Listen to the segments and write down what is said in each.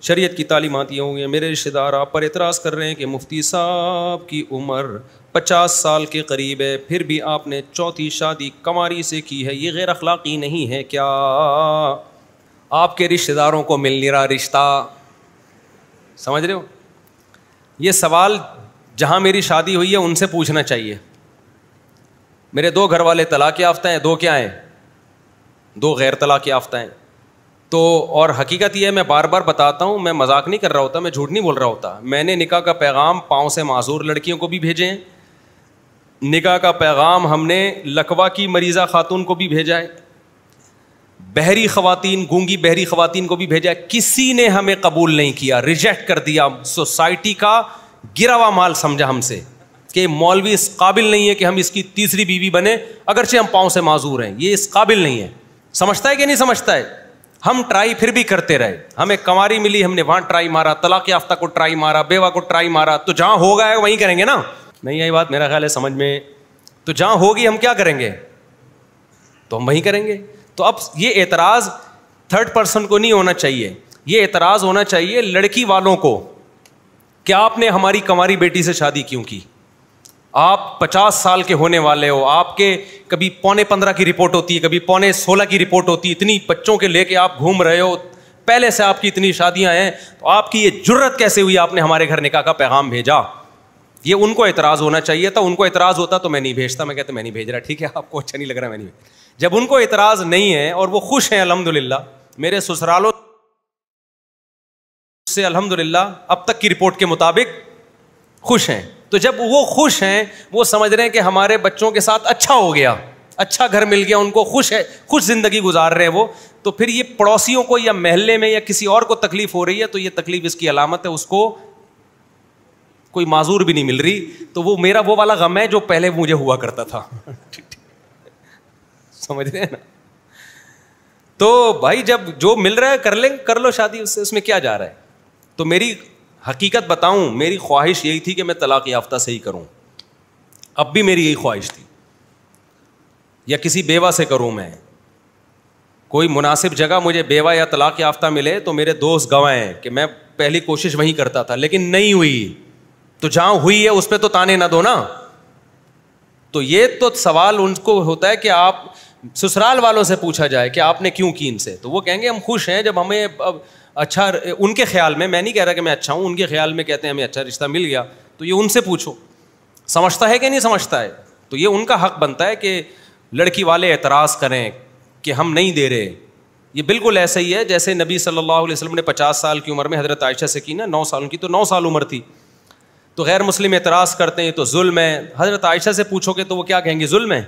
شریعت کی تعلیمات یہ ہوں گی. میرے رشتہ دار آپ پر اعتراض کر رہے ہیں کہ مفتی صاحب کی عمر 50 سال کے قریب ہے, پھر بھی آپ نے چوتھی شادی کنواری سے کی ہے, یہ غیر اخلاقی نہیں ہے کیا؟ آپ کے رشتہ داروں کو مل نہیں رہا رشتہ, سمجھ رہے ہو؟ یہ سوال جہاں میری شادی ہوئی ہے ان سے پوچھنا چاہیے. میرے 2 گھر والے طلاق یافتہ ہیں, 2 کیا ہیں, 2 غیر طلاق یافتہ ہیں. تو اور حقیقت یہ ہے, میں بار بار بتاتا ہوں, میں مذاق نہیں کر رہا ہوتا, میں جھوٹ نہیں بول رہا ہوتا. میں نے نکاح کا پیغام پاؤں سے معذور لڑکیوں کو بھی بھیجے ہیں, نکاح کا پیغام ہم نے لکوا کی مریضہ خاتون کو بھی بھیجا ہے, بہری خواتین, گونگی بہری خواتین کو بھی بھیجا ہے. کسی نے ہمیں قبول نہیں کیا, ریجیکٹ کر دیا. سوسائٹی کا گرا ہوا مال سمجھا ہم سے کہ مولوی اس قابل نہیں ہے کہ ہم اس کی تیسری بیوی بنے, اگرچہ ہم پاؤں سے معذور ہیں, یہ اس قابل نہیں ہے. سمجھتا ہے کہ نہیں سمجھتا ہے؟ ہم ٹرائی پھر بھی کرتے رہے. ہمیں کنواری ملی, ہم نے وہاں ٹرائی مارا, طلاق یافتہ کو ٹرائی مارا, بیوہ کو ٹرائی مارا. تو جہاں ہوگا ہے وہیں کریں گے نا. نہیں آئی بات میرا خیال ہے سمجھ میں؟ تو جہاں ہوگی ہم کیا کریں گے, تو ہم وہیں کریں گے. تو اب یہ اعتراض 3rd پرسن کو نہیں ہونا چاہیے, یہ اعتراض ہونا چاہیے لڑکی والوں کو کہ آپ نے ہماری کنواری بیٹی سے شادی کیوں کی. آپ 50 سال کے ہونے والے ہو, آپ کے کبھی 15.25 کی رپورٹ ہوتی ہے, کبھی 15.16 کی رپورٹ ہوتی ہے, اتنی بچوں کے لے کے آپ گھوم رہے ہو, پہلے سے آپ کی اتنی شادیاں ہیں, تو آپ کی یہ جرت کیسے ہوئی آپ نے ہمارے گھر نکاح کا پیغام بھیجا؟ یہ ان کو اعتراض ہونا چاہیے تھا. ان کو اعتراض ہوتا تو میں نہیں بھیجتا, میں کہتا میں نہیں بھیج رہا, ٹھیک ہے آپ کو اچھا نہیں لگ رہا, میں نہیں. جب ان کو اعتراض نہیں ہے اور وہ خوش ہیں الحمدللہ, میرے سسرالوں سے الحمدللہ اب تک کی رپورٹ کے مطابق خوش ہیں, تو جب وہ خوش ہیں, وہ سمجھ رہے ہیں کہ ہمارے بچوں کے ساتھ اچھا ہو گیا, اچھا گھر مل گیا, ان کو خوش ہے, خوش زندگی گزار رہے ہیں وہ, تو پھر یہ پڑوسیوں کو یا محلے میں یا کسی اور کو تکلیف ہو رہی ہے, تو یہ تکلیف اس کی علامت ہے, اس کو کوئی معذور بھی نہیں مل رہی. تو وہ میرا وہ والا غم ہے جو پہلے مجھے ہوا کرتا تھا. سمجھ رہے ہیں نا؟ تو بھائی جب جو مل رہا ہے کر لو شادی, اس میں کیا جا رہا ہے. تو میری حقیقت بتاؤں, میری خواہش یہی تھی کہ میں طلاق یافتہ سے ہی کروں, اب بھی میری یہی خواہش تھی, یا کسی بیوہ سے کروں. میں کوئی مناسب جگہ مجھے بیوہ یا طلاق یافتہ ملے تو میرے دوست گواہ ہیں کہ میں پہلی کوشش وہیں کرتا تھا, لیکن نہیں ہوئی. تو جہاں ہوئی ہے اس پہ تو تانے نہ دو نا. تو یہ تو سوال ان کو ہوتا ہے کہ آپ سسرال والوں سے پوچھا جائے کہ آپ نے کیوں کی ان سے, تو وہ کہیں گے ہم خوش ہیں جب ہمیں اچھا, ان کے خیال میں نہیں کہہ رہا کہ میں اچھا ہوں, ان کے خیال میں کہتے ہیں ہمیں اچھا رشتہ مل گیا. تو یہ ان سے پوچھو سمجھتا ہے کہ نہیں سمجھتا ہے. تو یہ ان کا حق بنتا ہے کہ لڑکی والے اعتراض کریں کہ ہم نہیں دے رہے. یہ بالکل ایسا ہی ہے جیسے نبی صلی اللہ علیہ وسلم نے 50 سال کی عمر میں حضرت عائشہ سے کی نا, 9 سال کی, تو 9 سال عمر تھی. تو غیر مسلم اعتراض کرتے ہیں تو ظلم ہے. حضرت عائشہ سے پوچھو گے تو وہ کیا کہیں گی, ظلم ہے.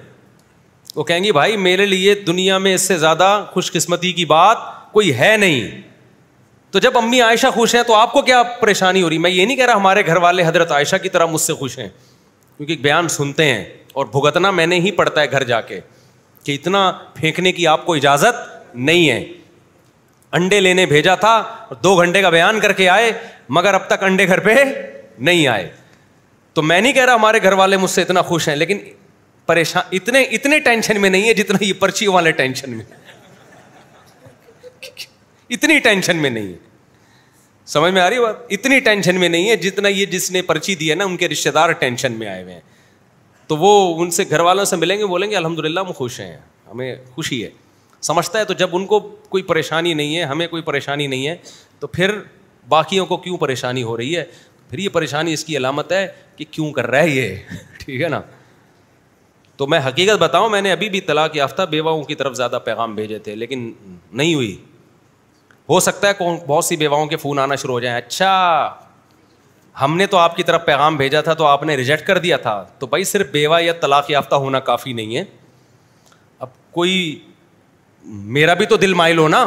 وہ کہیں گی بھائی میرے لیے دنیا میں اس سے زیادہ خوش قسمتی کی بات کوئی ہے نہیں. تو جب امی عائشہ خوش ہیں تو آپ کو کیا پریشانی ہو رہی؟ میں یہ نہیں کہہ رہا ہمارے گھر والے حضرت عائشہ کی طرح مجھ سے خوش ہیں, کیونکہ بیان سنتے ہیں اور بھگتنا میں نے ہی پڑتا ہے گھر جا کے کہ اتنا پھینکنے کی آپ کو اجازت نہیں ہے. انڈے لینے بھیجا تھا, 2 گھنٹے کا بیان کر کے آئے, مگر اب تک انڈے گھر پہ نہیں آئے. تو میں نہیں کہہ رہا ہمارے گھر والے مجھ سے اتنا خوش ہیں, لیکن پریشان اتنے ٹینشن میں نہیں ہے جتنا یہ پرچیوں والے ٹینشن میں, اتنی ٹینشن میں نہیں ہے. سمجھ میں آ رہی بات؟ اتنی ٹینشن میں نہیں ہے جتنا یہ جس نے پرچی دی ہے نا ان کے رشتے دار ٹینشن میں آئے ہوئے ہیں. تو وہ ان سے گھر والوں سے ملیں گے, بولیں گے الحمدللہ ہم خوش ہیں, ہمیں خوشی ہے. سمجھتا ہے. تو جب ان کو کوئی پریشانی نہیں ہے, ہمیں کوئی پریشانی نہیں ہے, تو پھر باقیوں کو کیوں پریشانی ہو رہی ہے؟ پھر یہ پریشانی اس کی علامت ہے کہ کیوں کر رہا ہے یہ. ٹھیک ہے نا؟ تو میں حقیقت بتاؤں, میں نے ابھی بھی طلاق یافتہ بیواؤں کی طرف زیادہ پیغام بھیجے تھے, لیکن نہیں ہوئی. ہو سکتا ہے بہت سی بیواؤں کے فون آنا شروع ہو جائیں, اچھا ہم نے تو آپ کی طرف پیغام بھیجا تھا تو آپ نے ریجیکٹ کر دیا تھا. تو بھائی صرف بیوہ یا طلاق یافتہ ہونا کافی نہیں ہے. اب کوئی میرا بھی تو دل مائل ہو نا,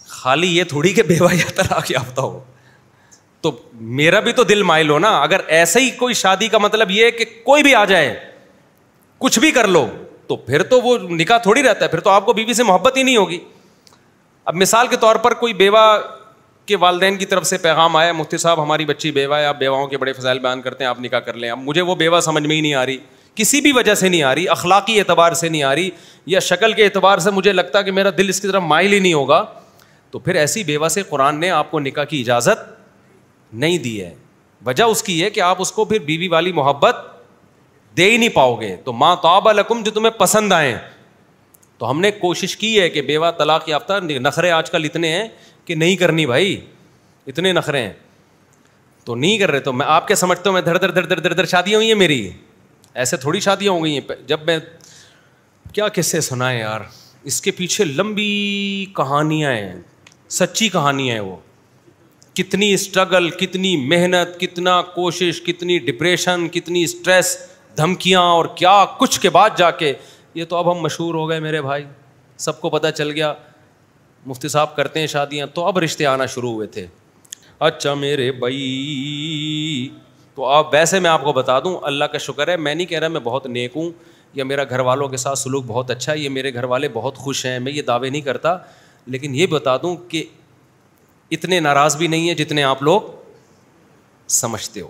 خالی یہ تھوڑی کہ بیوہ یا طلاق یافتہ ہو, تو میرا بھی تو دل مائل ہو نا. اگر ایسے ہی کوئی شادی کا مطلب یہ ہے کہ کوئی بھی آ جائے کچھ بھی کر لو, تو پھر تو وہ نکاح تھوڑی رہتا ہے, پھر تو آپ کو بیوی سے محبت ہی نہیں ہوگی. اب مثال کے طور پر کوئی بیوہ کے والدین کی طرف سے پیغام آیا, مفتی صاحب ہماری بچی بیوہ ہے, آپ بیواؤں کے بڑے فضائل بیان کرتے ہیں, آپ نکاح کر لیں. اب مجھے وہ بیوہ سمجھ میں ہی نہیں آ رہی, کسی بھی وجہ سے نہیں آ رہی, اخلاقی اعتبار سے نہیں آ رہی, یا شکل کے اعتبار سے مجھے لگتا کہ میرا دل اس کی طرف مائل ہی نہیں ہوگا. تو پھر ایسی بیوہ سے قرآن نے آپ کو نکاح کی اجازت نہیں دی ہے. وجہ اس کی ہے کہ آپ اس کو پھر بیوی والی محبت دے ہی نہیں پاؤ گے. تو ما طاب لکم, جو تمہیں پسند آئیں. تو ہم نے کوشش کی ہے کہ بیوہ طلاق یافتہ, نخرے آج کل اتنے ہیں کہ نہیں کرنی بھائی, اتنے نخرے ہیں تو نہیں کر رہے. تو میں آپ کے سمجھتا ہوں میں دھڑ دھڑ دھڑ دھڑ دھڑ دھڑ شادیاں ہوئی ہیں میری, ایسے تھوڑی شادیاں ہو گئی ہیں. جب میں کیا قصے سنائے یار, اس کے پیچھے لمبی کہانیاں ہیں, سچی کہانیاں ہیں. وہ کتنی اسٹرگل, کتنی محنت, کتنا کوشش, کتنی ڈپریشن, کتنی اسٹریس, دھمکیاں اور کیا کچھ کے بعد جا کے یہ تو اب ہم مشہور ہو گئے میرے بھائی, سب کو پتہ چل گیا مفتی صاحب کرتے ہیں شادیاں, تو اب رشتے آنا شروع ہوئے تھے. اچھا میرے بھائی, تو اب ویسے میں آپ کو بتا دوں, اللہ کا شکر ہے, میں نہیں کہہ رہا میں بہت نیک ہوں یا میرا گھر والوں کے ساتھ سلوک بہت اچھا ہے, یہ میرے گھر والے بہت خوش ہیں, میں یہ دعوے نہیں کرتا, لیکن یہ بتا دوں کہ اتنے ناراض بھی نہیں ہیں جتنے آپ لوگ سمجھتے ہو.